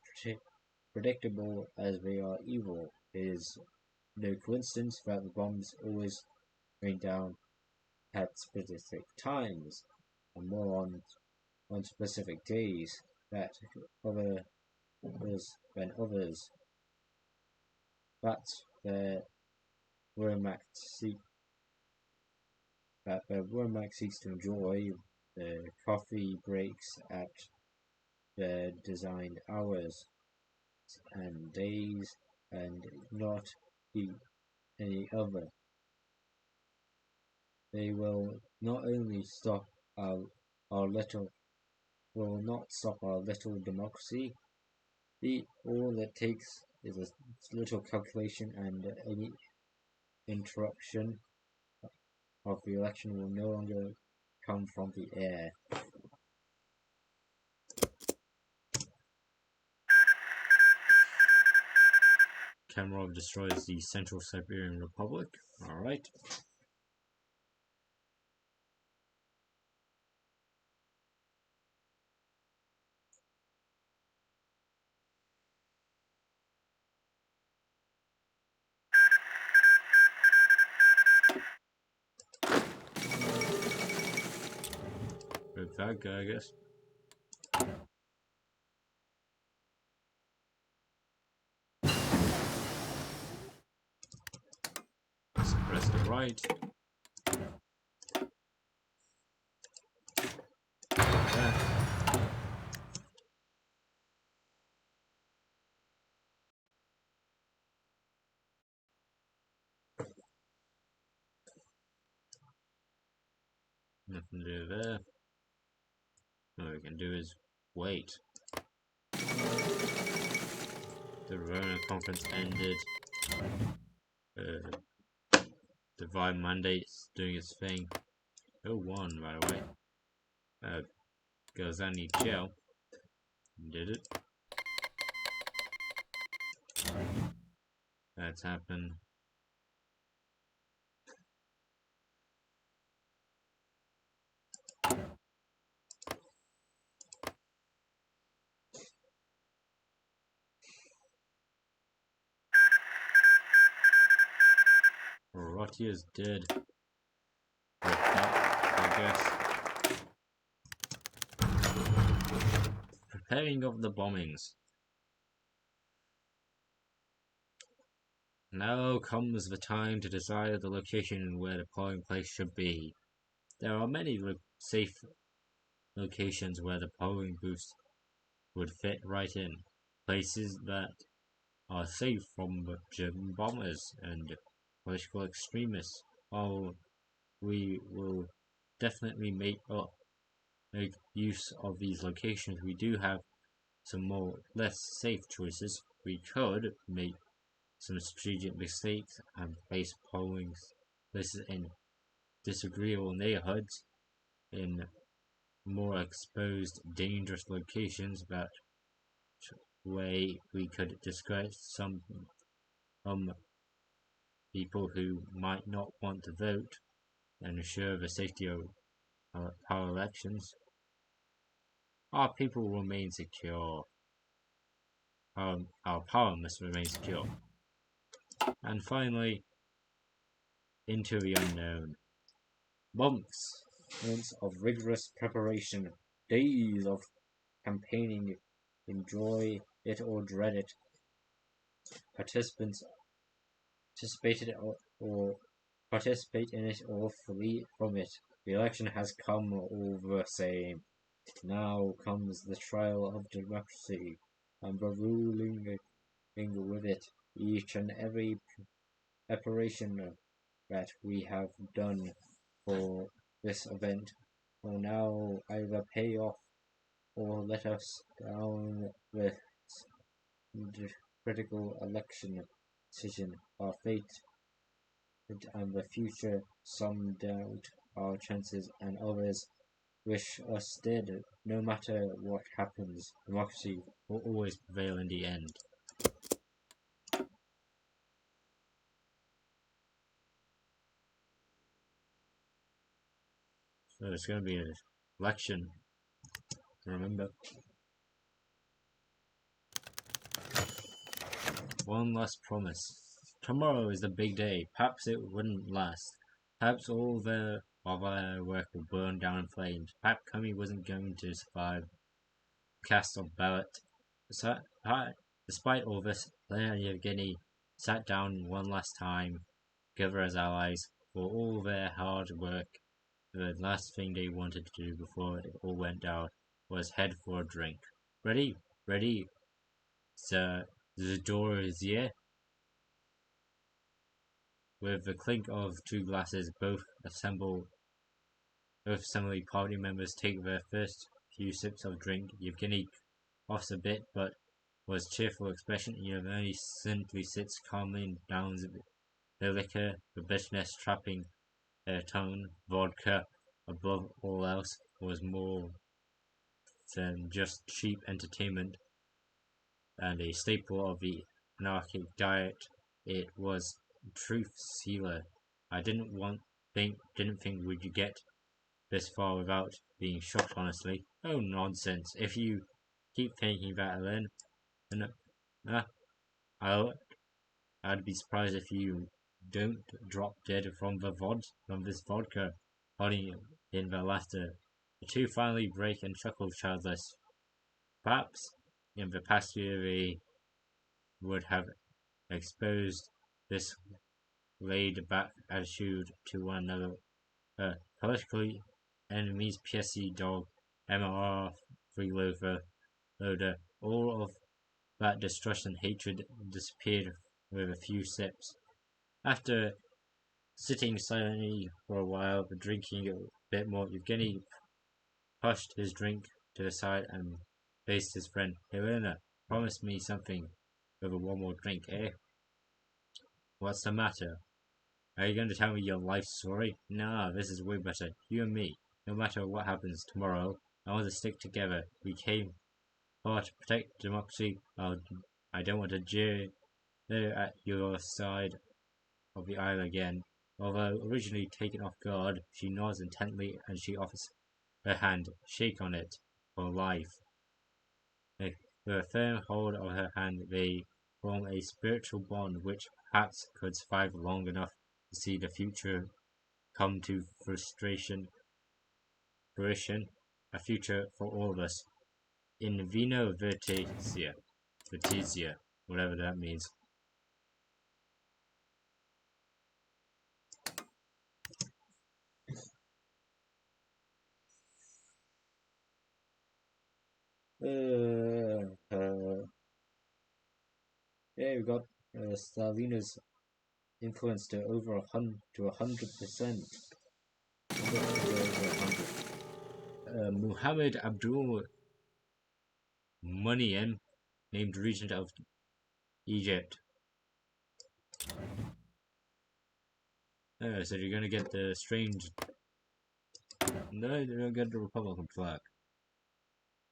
predictable as they are evil. It is no coincidence that the bombs always rain down at specific times, and more on specific days than others. That's the Wehrmacht seeks to enjoy the coffee breaks at the designed hours and days, and not any other. They will not only stop our little democracy. All it takes is a little calculation, and any interruption of the election will no longer come from the air. Kamarov destroys the Central Siberian Republic. Alright. Good bad guy, I guess. Suppress the right. Nothing to do there. All we can do is wait. The Verona conference ended. Divine Mandate's doing its thing. 0-1, by the way. Gazani Gel did it. That's happened. courtiers did without progress. Preparing of the bombings. Now comes the time to decide the location where the polling place should be. There are many safe locations where the polling booths would fit right in. Places that are safe from German bombers and political extremists. While we will definitely make use of these locations, we do have some more less safe choices. We could make some strategic mistakes and place polling places in disagreeable neighborhoods, in more exposed, dangerous locations. That way, we could discourage some people who might not want to vote and ensure the safety of our elections. Our people remain secure. Our power must remain secure. And finally, into the unknown. Months of rigorous preparation, days of campaigning, enjoy it or dread it. Participants participate in it or flee from it. The election has come all the same. Now comes the trial of democracy, and the ruling with it. Each and every preparation that we have done for this event will now either pay off or let us down this critical election decision. Our fate and the future, some doubt our chances and others wish us dead. No matter what happens, democracy will always prevail in the end. So it's going to be an election, remember. One last promise. Tomorrow is the big day. Perhaps it wouldn't last. Perhaps all their work will burn down in flames. Perhaps Komi wasn't going to survive the cast of ballot. Despite all this, Stalina and Yevgeny sat down one last time, together as allies, for all their hard work. The last thing they wanted to do before it all went down was head for a drink. Ready? Ready? The door is here. With the clink of two glasses, both assembly party members take their first few sips of drink. Yevgeny coughs a bit, but with cheerful expression. Yevgeny simply sits calmly and downs the liquor, the bitterness trapping their tongue. Vodka, above all else, was more than just cheap entertainment and a staple of the anarchic diet. It was truth sealer. I didn't think we'd get this far without being shocked, honestly. Oh, nonsense. If you keep thinking that, then I'd be surprised if you don't drop dead from this vodka. Holding in the laughter, the two finally break and chuckle childless. Perhaps in the past year they would have exposed this laid-back attitude to one another. Politically enemies, PSC dog, MR, loader, all of that distrust and hatred disappeared with a few sips. After sitting silently for a while, but drinking a bit more, Evgeny pushed his drink to the side and faced his friend. Helena, promise me something over one more drink, eh? What's the matter? Are you going to tell me your life story? Nah, this is way better. You and me. No matter what happens tomorrow, I want to stick together. We came for to protect democracy. I don't want to jeer at your side of the aisle again. Although originally taken off guard, she nods intently and she offers her hand. Shake on it for life. With a firm hold of her hand, they form a spiritual bond which perhaps could survive long enough see the future come to fruition, a future for all of us. In vino vertizia, whatever that means. Yeah, we got Stalina's influence to over 100%. Muhammad Abdul Munian, named regent of Egypt. So you're gonna get the strange. No, you're gonna get the Republican flag.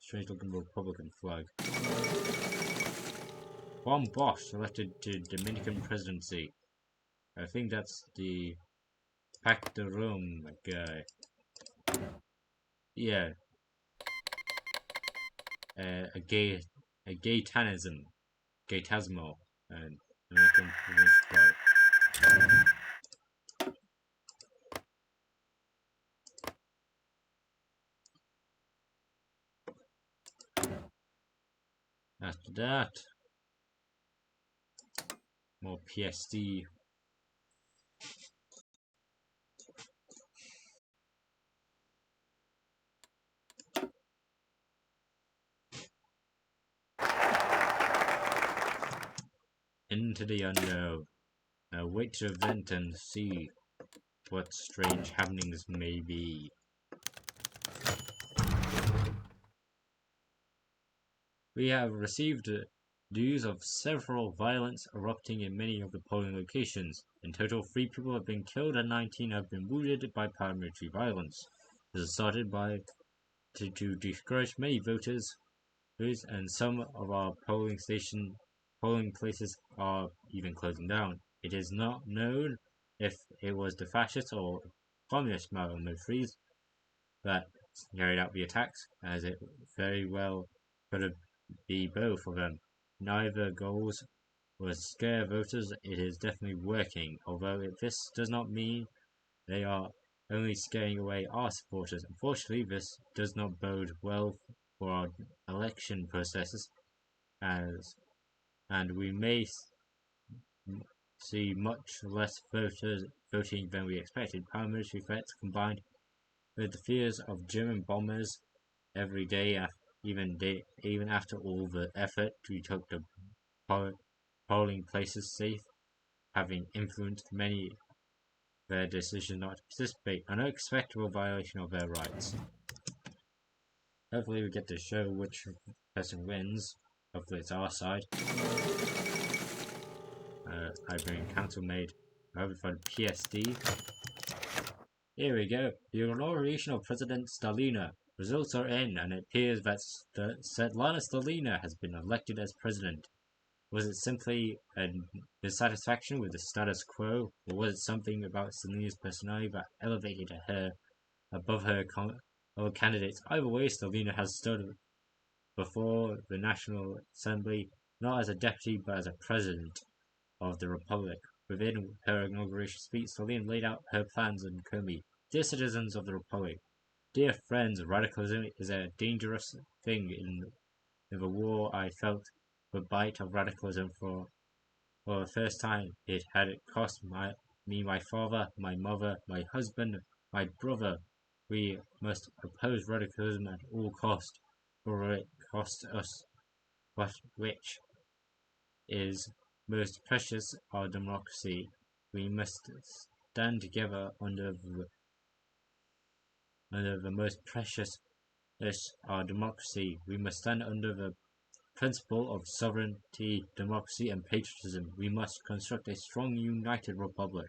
Strange looking Republican flag. Juan Bosch elected to Dominican presidency. I think that's the Pac de Rome guy. Yeah. A Gaytanismo, and Dominican presidency flag. After that, more PSD. Into the unknown. Now wait to event and see what strange happenings may be. We have received news of several violence erupting in many of the polling locations. In total, 3 people have been killed and 19 have been wounded by paramilitary violence. This has started to discourage many voters, and some of our polling places are even closing down. It is not known if it was the fascist or communist militaries that carried out the attacks, as it very well could be both of them. Neither goals was scare voters. It is definitely working, although this does not mean they are only scaring away our supporters. Unfortunately, this does not bode well for our election processes, and we may see much less voters voting than we expected. Paramilitary threats combined with the fears of German bombers every day, even after all the effort we took to polling places safe, having influenced many their decision not to participate, an unacceptable violation of their rights. Hopefully we get to show which person wins. Hopefully it's our side. I've been council made over for PSD. Here we go. The inauguration of President Stalina. Results are in, and it appears that Svetlana Stalina has been elected as president. Was it simply a dissatisfaction with the status quo, or was it something about Stalina's personality that elevated her above her other candidates? Either way, Stalina has stood before the National Assembly not as a deputy but as a president of the Republic. Within her inauguration speech, Stalina laid out her plans on Komi. Dear citizens of the Republic, dear friends, radicalism is a dangerous thing. In the war, I felt the bite of radicalism for the first time. It had cost me my father, my mother, my husband, my brother. We must oppose radicalism at all cost, for it costs us which is most precious, our democracy. We must stand together under the most precious our democracy. We must stand under the principle of sovereignty, democracy, and patriotism. We must construct a strong, united republic.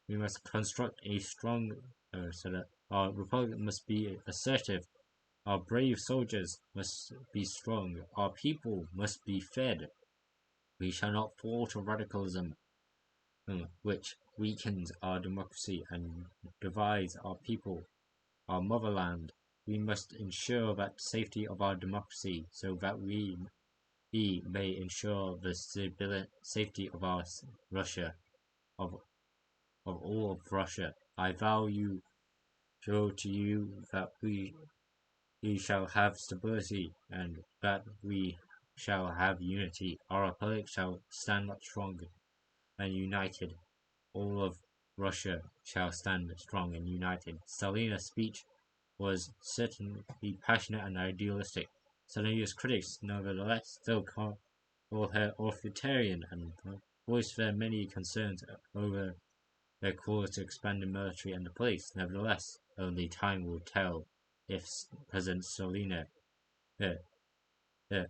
We must construct a strong, so that our republic must be assertive. Our brave soldiers must be strong. Our people must be fed. We shall not fall to radicalism, which weakens our democracy and divides our people, our motherland. We must ensure that safety of our democracy, so that we may ensure the safety of our Russia, of of all of Russia. I vow to you that we shall have stability and that we shall have unity. Our republic shall stand strong and united. All of Russia shall stand strong and united. Stalina's speech was certainly passionate and idealistic. Stalina's critics, nevertheless, still call her authoritarian and voiced their many concerns over their calls to expand the military and the police. Nevertheless, only time will tell if President Stalina uh, uh,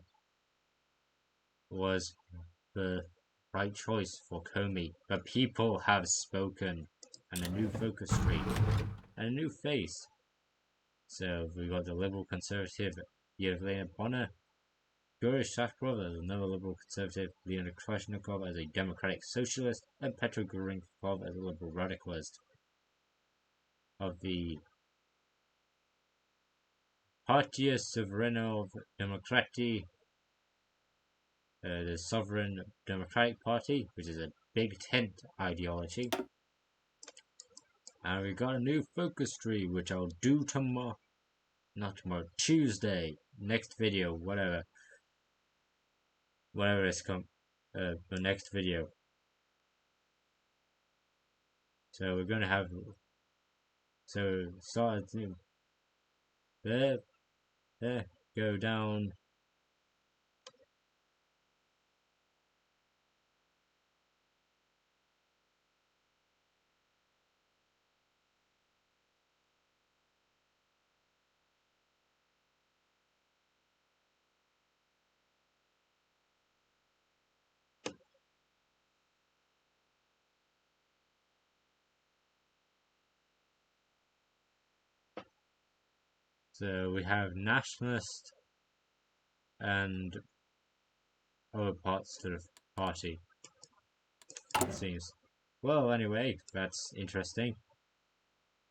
was the right choice for Komi. The people have spoken, and a new focus tree, and a new face. So we got the liberal conservative Yevgeny Bonner, Yuri Shashkov as another liberal conservative, Leonid Krashnikov as a democratic socialist, and Petro Gurinkov as a liberal radicalist. Of the Partia Suverenov Demokrati, the Sovereign Democratic Party, which is a big tent ideology. And we got a new focus tree, which I'll do tomorrow. Not tomorrow, Tuesday. Next video, whatever. Whatever it's come. The next video. So we're going to have. So start there, go down. So we have nationalist and other parts to the party. It seems. Well, anyway, that's interesting.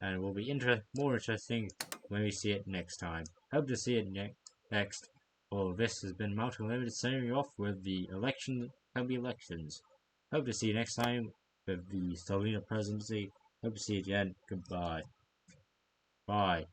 And it will be more interesting when we see it next time. Hope to see it next. Well, this has been Mountain Limited signing off with the elections. Hope to see you next time with the Stalina presidency. Hope to see you again. Goodbye. Bye.